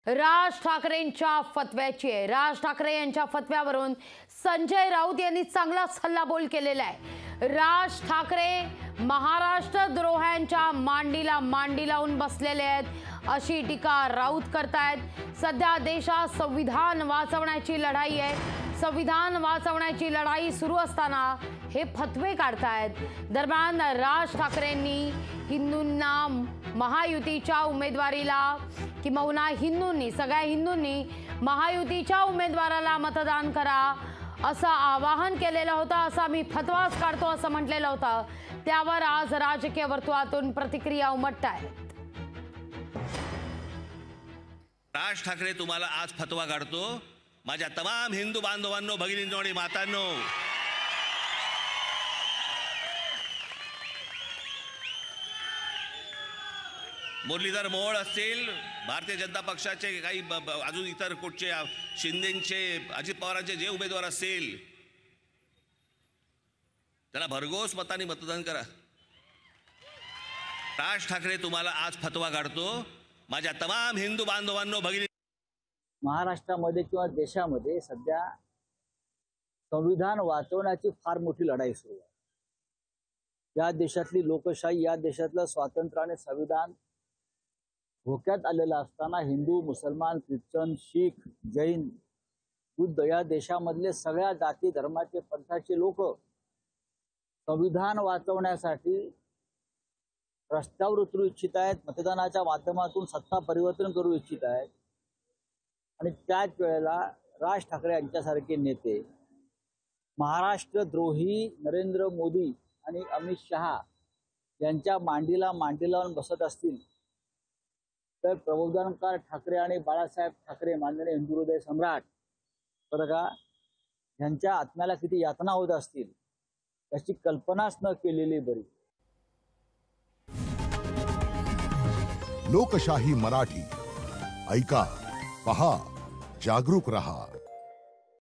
राज ठाकरेंच्या फतव्याची आहे। राज ठाकरे यांच्या फतव्यावरून संजय राऊत यांनी चांगला सल्लाबोल केलेला आहे। राज ठाकरे महाराष्ट्र द्रोह्यांच्या मांडीला मांडी लावून बसलेले आहेत अशी टीका राऊत करतायत। सध्या देशात संविधान वाचवण्याची लढाई आहे। संविधान वाचवण्याची लढाई सुरू असताना हे फतवे काढतायत। दरम्यान राज ठाकरेंनी हिंदूंना महायुतीच्या उमेदवारीला किंवा हिंदूंनी सगळ्या हिंदूंनी महायुतीच्या उमेदवाराला मतदान करा असं आवाहन केलेलं होतं। असा मी फतवाच काढतो असं म्हटलेलं होतं। त्यावर आज राजकीय वर्तुळातून प्रतिक्रिया उमटतायत। राज ठाकरे तुम्हाला आज फतवा काढतो। माझ्या तमाम हिंदू बांधवांनो, भगिनींनो आणि मातांनो, मुरलीधर मोहोळ असतील, भारतीय जनता पक्षाचे काही अजून इतर कुठचे शिंदेचे, अजित पवारांचे जे उमेदवार असतील त्याला भरघोस मतांनी मतदान करा। राज ठाकरे तुम्हाला आज फतवा काढतो। माझ्या तमाम हिंदू बांधवांनो, भगिनी, महाराष्ट्रामध्ये किंवा देशामध्ये सध्या संविधान वाचवण्याची फार मोठी लढाई सुरू आहे। या देशातली लोकशाही, या देशातलं स्वातंत्र्य आणि संविधान धोक्यात आलेला असताना हिंदू, मुसलमान, ख्रिश्चन, शीख, जैन, बुद्ध या देशामधले सगळ्या जाती धर्माचे, पंथाचे लोक संविधान वाचवण्यासाठी रस्त्यावर उतरू इच्छित आहेत, मतदानाच्या माध्यमातून सत्ता परिवर्तन करू इच्छित आहेत। आणि त्याच वेळेला राज ठाकरे यांच्यासारखे नेते महाराष्ट्र द्रोही नरेंद्र मोदी आणि अमित शहा यांच्या मांडीला मांडी लावून बसत असतील तर प्रबोधनकार ठाकरे आणि बाळासाहेब ठाकरे, माननीय हिंदू हृदय सम्राट, बरं, यांच्या आत्म्याला किती यातना होत असतील याची कल्पनाच न केलेली बरी। लोकशाही मराठी ऐका, पहा, जागरूक रहा।